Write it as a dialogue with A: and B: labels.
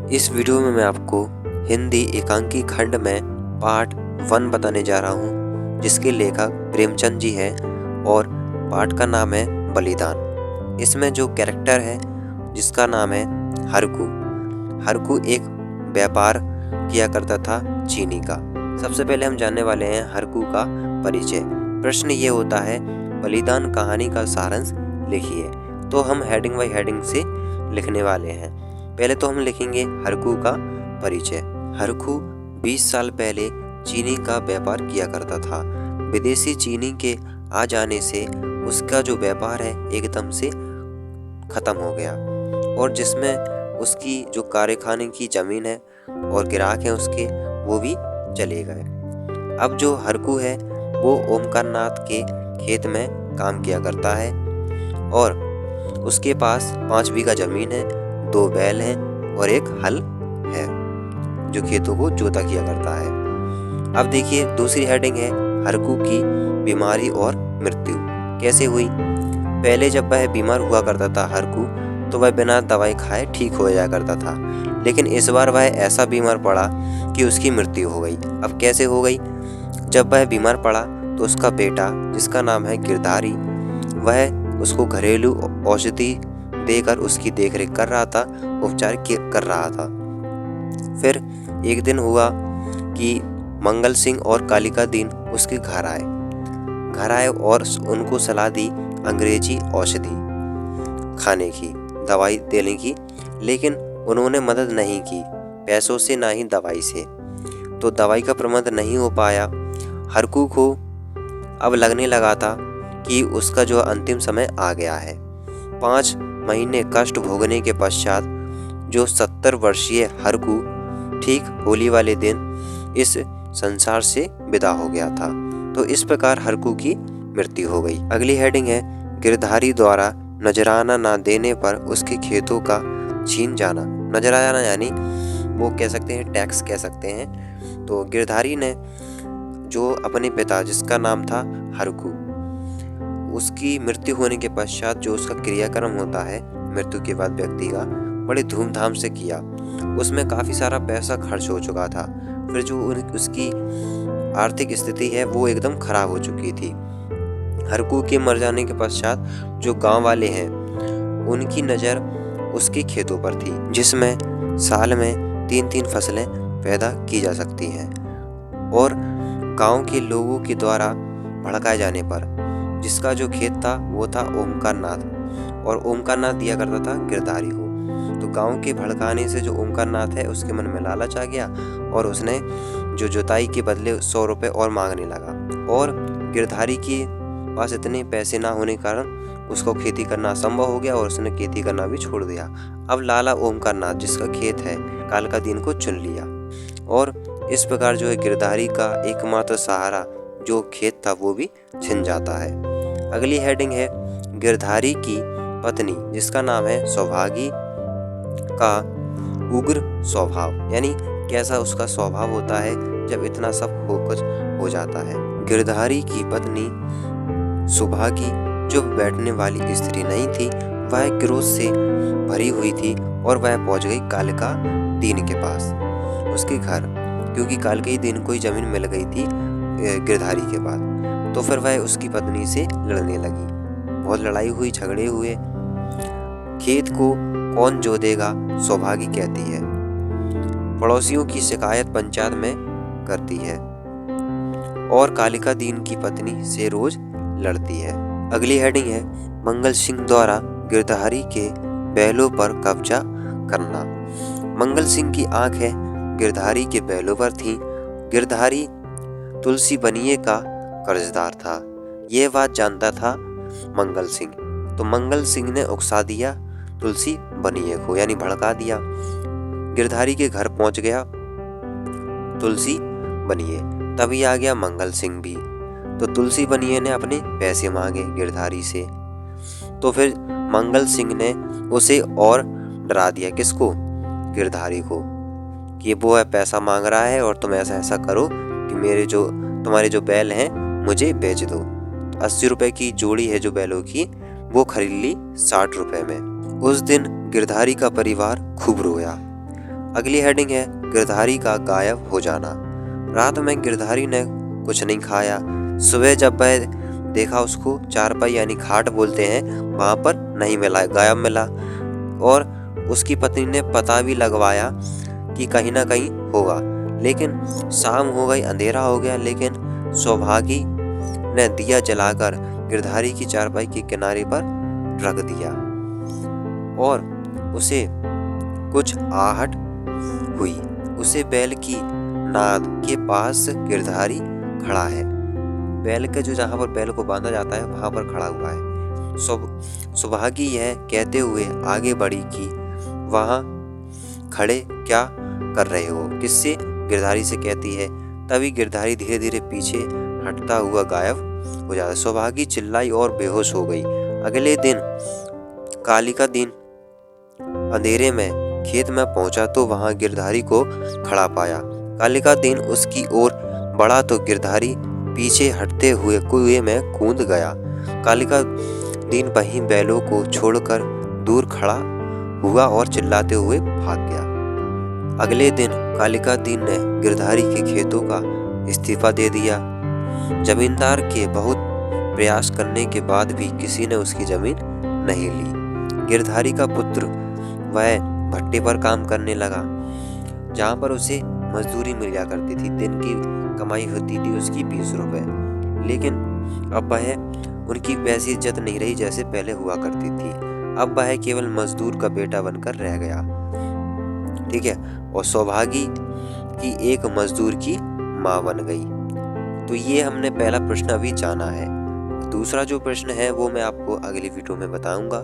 A: इस वीडियो में मैं आपको हिंदी एकांकी खंड में पाठ 1 बताने जा रहा हूँ, जिसके लेखक प्रेमचंद जी हैं और पाठ का नाम है बलिदान। इसमें जो कैरेक्टर है जिसका नाम है हरकू। हरकू एक व्यापार किया करता था चीनी का। सबसे पहले हम जानने वाले हैं हरकू का परिचय। प्रश्न ये होता है, बलिदान कहानी का सारांश लिखिए। तो हम हेडिंग बाय हेडिंग से लिखने वाले हैं। पहले तो हम लिखेंगे हरकू का परिचय। हरकू 20 साल पहले चीनी का व्यापार किया करता था। विदेशी चीनी के आ जाने से उसका जो व्यापार है एकदम से खत्म हो गया, और जिसमें उसकी जो कारखाने की जमीन है और ग्राहक हैं उसके, वो भी चले गए। अब जो हरकू है वो ओमकारनाथ के खेत में काम किया करता है और उसके पास 5 बीघा जमीन है, 2 बैल हैं और एक हल है जो खेतों को जोता किया करता है। अब देखिए दूसरी हेडिंग है हरकू की बीमारी और मृत्यु कैसे हुई। पहले जब वह बीमार हुआ करता था हरकू, तो वह बिना दवाई खाए ठीक हो जाया करता था, लेकिन इस बार वह ऐसा बीमार पड़ा कि उसकी मृत्यु हो गई। अब कैसे हो गई? जब वह बीमार पड़ा तो उसका बेटा, जिसका नाम है गिरधारी, वह उसको घरेलू औषधि देकर उसकी देखरेख कर रहा था, उपचार कर रहा था। फिर एक दिन हुआ कि मंगल सिंह और कालिका दीन उसके घर आए और उनको सलाह दी अंग्रेजी औषधि खाने की, दवाई देने की, लेकिन उन्होंने मदद नहीं की, पैसों से ना ही दवाई से। तो दवाई का प्रबंध नहीं हो पाया। हरकू को अब लगने लगा था कि उसका जो अंतिम समय आ गया है। 5 महीने कष्ट भोगने के पश्चात जो 70 वर्षीय हरकू ठीक होली वाले दिन इस संसार से विदा हो गया था। तो इस प्रकार हरकू की मृत्यु हो गई। अगली हेडिंग है गिरधारी द्वारा नजराना ना देने पर उसके खेतों का छीन जाना। नजराना यानी वो कह सकते हैं टैक्स कह सकते हैं। तो गिरधारी ने जो अपने पिता, जिसका नाम था हरकू, उसकी मृत्यु होने के पश्चात जो उसका क्रियाक्रम होता है मृत्यु के बाद व्यक्ति का, बड़े धूमधाम से किया। उसमें काफ़ी सारा पैसा खर्च हो चुका था। फिर जो उसकी आर्थिक स्थिति है वो एकदम खराब हो चुकी थी। हरकू के मर जाने के पश्चात जो गांव वाले हैं उनकी नज़र उसके खेतों पर थी, जिसमें साल में 3-3 फसलें पैदा की जा सकती हैं। और गांव के लोगों के द्वारा भड़काए जाने पर जिसका जो खेत था वो था ओमकारनाथ, और ओमकारनाथ दिया करता था गिरधारी को। तो गांव के भड़काने से जो ओमकारनाथ है उसके मन में लालच आ गया और उसने जो जुताई के बदले 100 रुपये और मांगने लगा। और गिरधारी के पास इतने पैसे ना होने के कारण उसको खेती करना असंभव हो गया और उसने खेती करना भी छोड़ दिया। अब लाला ओमकारनाथ, जिसका खेत है, कालिका दीन को चुन लिया, और इस प्रकार जो है गिरधारी का एकमात्र सहारा जो खेत था वो भी छिन जाता है। अगली हेडिंग है गिरधारी की पत्नी, जिसका नाम है सौभागी, का उग्र स्वभाव, यानी कैसा उसका स्वभाव होता है जब इतना सब कुछ हो जाता है। गिरधारी की पत्नी सौभागी जो बैठने वाली स्त्री नहीं थी, वह क्रोध से भरी हुई थी और वह पहुंच गई कालिका दीन के पास, उसके घर, क्योंकि कालिका दीन को ही जमीन मिल गई थी गिरधारी के बाद। तो फिर वह उसकी पत्नी से लड़ने लगी। बहुत लड़ाई हुई, झगड़े हुए। खेत को कौन जोतेगा, सौभागी कहती है। पड़ोसियों की शिकायत पंचायत में करती है और कालिका दीन की पत्नी से रोज लड़ती है। अगली हेडिंग है मंगल सिंह द्वारा गिरधारी के बैलों पर कब्जा करना। मंगल सिंह की आंखें गिरधारी के बैलों पर थीं। गिरधारी तुलसी बनिए का कर्जदार था, यह बात जानता था मंगल सिंह। तो मंगल सिंह ने उकसा दिया तुलसी बनिए को, यानी भड़का दिया। गिरधारी के घर पहुंच गया तुलसी बनिए, तभी आ गया मंगल सिंह भी। तो तुलसी बनिए ने अपने पैसे मांगे गिरधारी से। तो फिर मंगल सिंह ने उसे और डरा दिया, किसको? गिरधारी को, कि वो है पैसा मांग रहा है और तुम ऐसा करो कि तुम्हारे जो बैल हैं मुझे बेच दो। 80 रुपए की जोड़ी है जो बैलों की, वो खरीद ली 60 रुपए में। उस दिन गिरधारी का परिवार खूब रोया। अगली हेडिंग है गिरधारी का गायब हो जाना। रात में गिरधारी ने कुछ नहीं खाया। सुबह जब वह देखा उसको चारपाई यानी खाट बोलते हैं वहाँ पर नहीं मिला, गायब मिला। और उसकी पत्नी ने पता भी लगवाया कि कहीं ना कहीं होगा, लेकिन शाम हो गई, अंधेरा हो गया, लेकिन सौभागी ने दिया जलाकर गिरधारी की चारपाई के किनारे पर रख दिया और उसे कुछ आहट हुई। उसे बैल की नाद के पास गिरधारी खड़ा है। बैल के जो जहाँ पर बैल को बांधा जाता है वहां पर खड़ा हुआ है। सौभागी यह कहते हुए आगे बढ़ी कि वहां खड़े क्या कर रहे हो, किससे? गिरधारी से कहती है। तभी गिरधारी धीरे धीरे पीछे हटता हुआ गायब हो जाता है। सौभागी चिल्लाई और बेहोश हो गई। अगले दिन कालिका दिन अंधेरे में खेत में पहुंचा तो वहां गिरधारी को खड़ा पाया। कालिका दिन उसकी ओर बढ़ा तो गिरधारी पीछे हटते हुए कुएं में कूद गया। कालिका दिन वहीं बैलों को छोड़कर दूर खड़ा हुआ और चिल्लाते हुए भाग गया। अगले दिन कालिका दिन ने गिरधारी के खेतों का इस्तीफा दे दिया। जमींदार के बहुत प्रयास करने के बाद भी किसी ने उसकी जमीन नहीं ली। गिरधारी का पुत्र वह भट्टे पर काम करने लगा, जहाँ पर उसे मजदूरी मिल जा करती थी। दिन की कमाई होती थी उसकी 20 रुपए, लेकिन अब वह उनकी वैसी इज्जत नहीं रही जैसे पहले हुआ करती थी। अब वह केवल मजदूर का बेटा बनकर रह गया। ठीक है, और सौभागी की एक मजदूर की माँ बन गई। तो ये हमने पहला प्रश्न अभी जाना है। दूसरा जो प्रश्न है वो मैं आपको अगली वीडियो में बताऊंगा।